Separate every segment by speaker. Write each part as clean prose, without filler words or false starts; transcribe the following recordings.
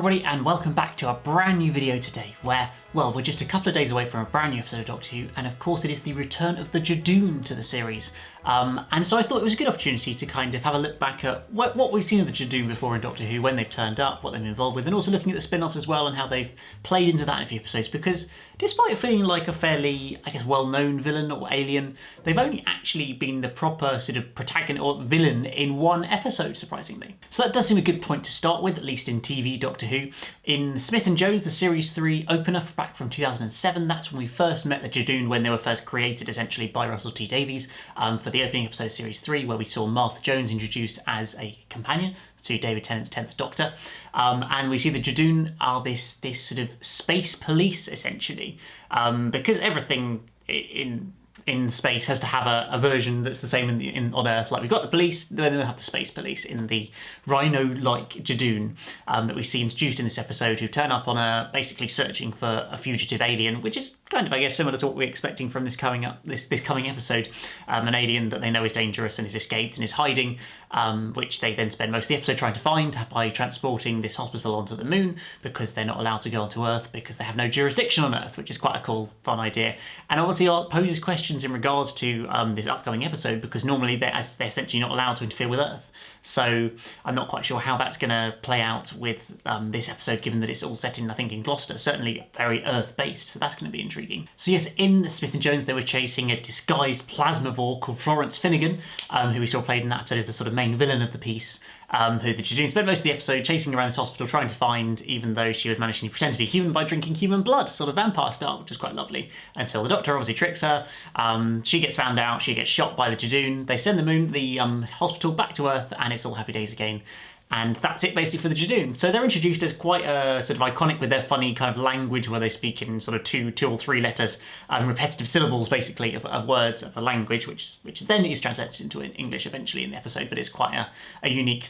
Speaker 1: everybody, and welcome back to a brand new video today where, well, we're just a couple of days away from a brand new episode of Doctor Who, and of course it is the return of the Judoon to the series. And so I thought it was a good opportunity to kind of have a look back at what we've seen of the Judoon before in Doctor Who, when they've turned up, what they've been involved with, and also looking at the spin-offs as well and how they've played into that in a few episodes, because despite feeling like a fairly, I guess, well-known villain or alien, they've only actually been the proper sort of protagonist or villain in one episode, surprisingly. So that does seem a good point to start with, at least in TV Doctor Who. In Smith and Jones, the Series 3 opener back from 2007, that's when we first met the Judoon, when they were first created essentially by Russell T Davies for the opening episode of Series 3, where we saw Martha Jones introduced as a companion to David Tennant's 10th Doctor. And we see the Judoon are this sort of space police, essentially, because everything in space has to have a version that's the same on Earth. Like, we've got the police, then we have the space police in the rhino-like Judoon that we see introduced in this episode, who turn up on basically searching for a fugitive alien, which is kind of, I guess, similar to what we're expecting from this coming episode. An alien that they know is dangerous and is escaped and is hiding, which they then spend most of the episode trying to find by transporting this hospital onto the moon, because they're not allowed to go onto Earth because they have no jurisdiction on Earth, which is quite a cool, fun idea. And obviously it poses questions in regards to this upcoming episode, because normally they're essentially not allowed to interfere with Earth. So I'm not quite sure how that's going to play out with this episode, given that it's all set in, I think, in Gloucester, certainly very Earth-based, so that's going to be intriguing. So yes, in Smith and Jones, they were chasing a disguised plasmavore called Florence Finnegan, who we saw played in that episode as the sort of main villain of the piece, who the Judoon spent most of the episode chasing around this hospital trying to find, even though she was managing to pretend to be human by drinking human blood, sort of vampire style, which is quite lovely, until the Doctor obviously tricks her. She gets found out, she gets shot by the Judoon, they send the hospital back to Earth, and it's all happy days again. And that's it basically for the Judoon. So they're introduced as quite sort of iconic with their funny kind of language, where they speak in sort of two or three letters, repetitive syllables basically of words of a language, which then is translated into English eventually in the episode. But it's quite a unique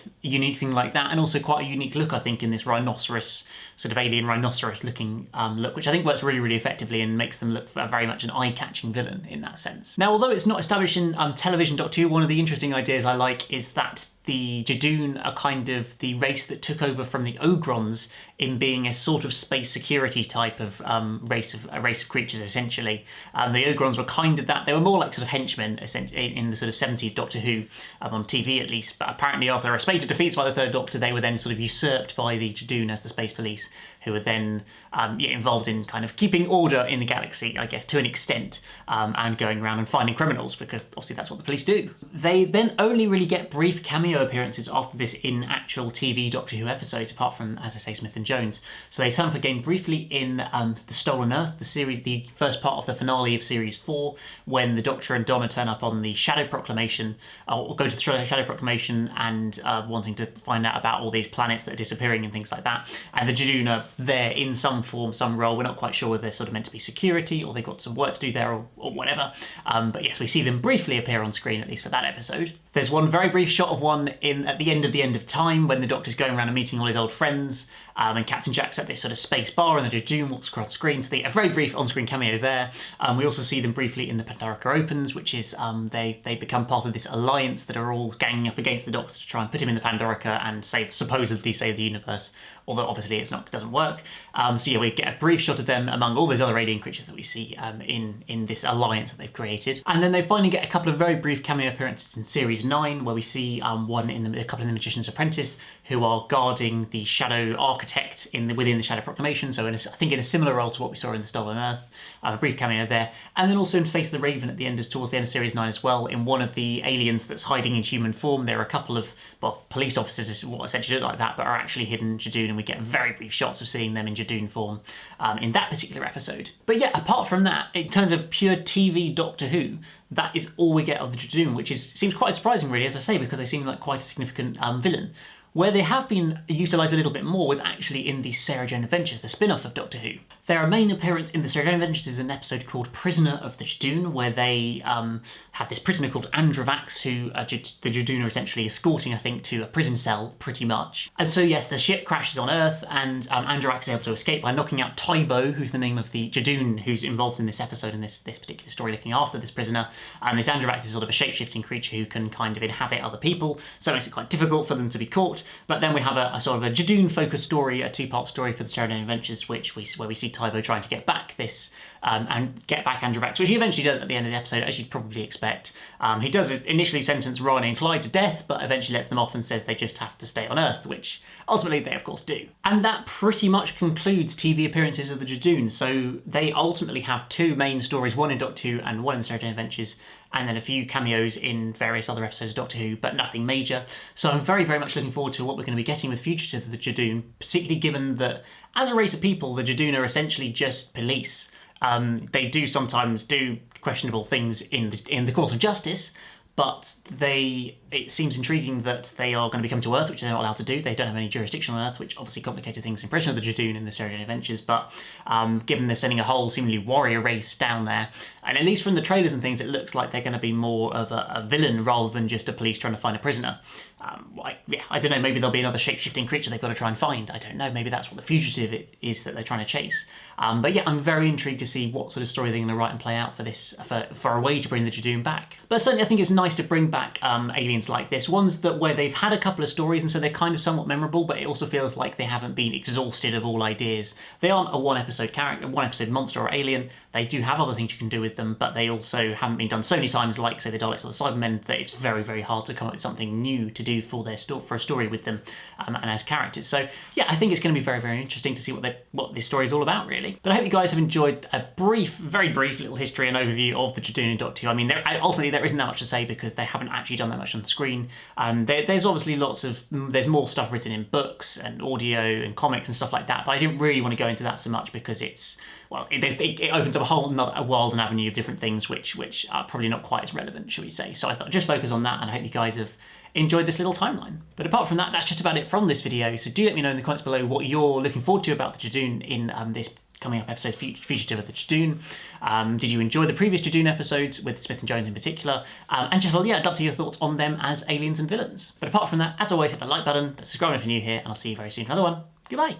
Speaker 1: thing like that, and also quite a unique look, I think, in this rhinoceros, sort of alien rhinoceros looking look, which I think works really, really effectively and makes them look very much an eye-catching villain in that sense. Now, although it's not established in television Doctor Who, one of the interesting ideas I like is that the Judoon are kind of the race that took over from the Ogrons in being a sort of space security type of race of creatures, essentially. The Ogrons were kind of that. They were more like sort of henchmen in the sort of 70s Doctor Who, on TV at least, but apparently after a spate of defeats by the Third Doctor, they were then sort of usurped by the Judoon as the space police, who were then involved in kind of keeping order in the galaxy, I guess, to an extent, and going around and finding criminals, because obviously that's what the police do. They then only really get brief cameo appearances after this in actual TV Doctor Who episodes, apart from, as I say, Smith and Jones. So they turn up again briefly in The Stolen Earth, the first part of the finale of Series 4, when the Doctor and Donna turn up on the Shadow Proclamation, or go to the Shadow Proclamation and wanting to find out about all these planets that are disappearing and things like that. And the Judoon are there in some form, some role. We're not quite sure whether they're sort of meant to be security or they've got some work to do there or whatever. But yes, we see them briefly appear on screen, at least for that episode. There's one very brief shot of one at the end of time, when the Doctor's going around and meeting all his old friends, and Captain Jack's at this sort of space bar, and the Judoon walks across screen. So a very brief on-screen cameo there. We also see them briefly in the Pandorica Opens, which is they become part of this alliance that are all ganging up against the Doctor to try and put him in the Pandorica and supposedly save the universe. Although obviously it doesn't work. So yeah, we get a brief shot of them among all those other alien creatures that we see in this alliance that they've created. And then they finally get a couple of very brief cameo appearances in Series 9, where we see a couple in The Magician's Apprentice, who are guarding the Shadow Architect within the Shadow Proclamation. So I think in a similar role to what we saw in The Stolen Earth. A brief cameo there. And then also in Face the Raven towards the end of Series 9 as well, in one of the aliens that's hiding in human form. There are a couple of, police officers is what essentially look like that, but are actually hidden Judoon, and we get very brief shots of seeing them in Judoon form in that particular episode. But yeah, apart from that, in terms of pure TV Doctor Who, that is all we get of the Judoon, which seems quite surprising, really, as I say, because they seem like quite a significant villain. Where they have been utilised a little bit more was actually in the Sarah Jane Adventures, the spin-off of Doctor Who. Their main appearance in the Sarah Jane Adventures is an episode called Prisoner of the Judoon, where they have this prisoner called Androvax, who the Judoon are essentially escorting, I think, to a prison cell, pretty much. And so yes, the ship crashes on Earth, and Androvax is able to escape by knocking out Tybo, who's the name of the Judoon who's involved in this episode, in this particular story, looking after this prisoner. And this Androvax is sort of a shape-shifting creature who can kind of inhabit other people, so it makes it quite difficult for them to be caught. but then we have a sort of a Judoon focused story, a two-part story for the Pterodon Adventures, where we see Tybo trying to get back this and get back Androvax, which he eventually does at the end of the episode, as you'd probably expect. He does initially sentence Ron and Clyde to death, but eventually lets them off and says they just have to stay on Earth, which ultimately they of course do. And that pretty much concludes TV appearances of the Judoon. So they ultimately have two main stories, one in Doctor Who and one in the Pterodon Adventures, and then a few cameos in various other episodes of Doctor Who, but nothing major. So I'm very, very much looking forward to what we're going to be getting with Fugitive of the Judoon, particularly given that as a race of people, the Judoon are essentially just police. They do sometimes do questionable things in the course of justice, but it seems intriguing that they are going to be coming to Earth, which they're not allowed to do. They don't have any jurisdiction on Earth, which obviously complicated things in Prisoner of the Judoon in the Pterodon Adventures, but given they're sending a whole seemingly warrior race down there, and at least from the trailers and things, it looks like they're going to be more of a villain rather than just a police trying to find a prisoner. I don't know, maybe there'll be another shape-shifting creature they've got to try and find. I don't know, maybe that's what the fugitive is that they're trying to chase. But yeah, I'm very intrigued to see what sort of story they're going to write and play out for this, for a way to bring the Judoon back. But certainly I think it's nice to bring back aliens like this, ones where they've had a couple of stories and so they're kind of somewhat memorable, but it also feels like they haven't been exhausted of all ideas. They aren't a one-episode character, one-episode monster or alien. They do have other things you can do with them, but they also haven't been done so many times, like say the Daleks or the Cybermen, that it's very, very hard to come up with something new to do for a story with them and as characters. So yeah, I think it's going to be very, very interesting to see what this story is all about, really. But I hope you guys have enjoyed a very brief little history and overview of the Judoon in Doctor Who. I mean, ultimately there isn't that much to say because they haven't actually done that much on the screen. There's obviously there's more stuff written in books and audio and comics and stuff like that, but I didn't really want to go into that so much because it opens up a whole world and avenue of different things which are probably not quite as relevant, shall we say. So I thought just focus on that, and I hope you guys have enjoyed this little timeline. But apart from that, that's just about it from this video. So do let me know in the comments below what you're looking forward to about the Judoon in this coming up episode, Fugitive of the Judoon. Did you enjoy the previous Judoon episodes with Smith and Jones in particular? And just, yeah, I'd love to hear your thoughts on them as aliens and villains. But apart from that, as always, hit the like button, subscribe if you're new here, and I'll see you very soon for another one. Goodbye.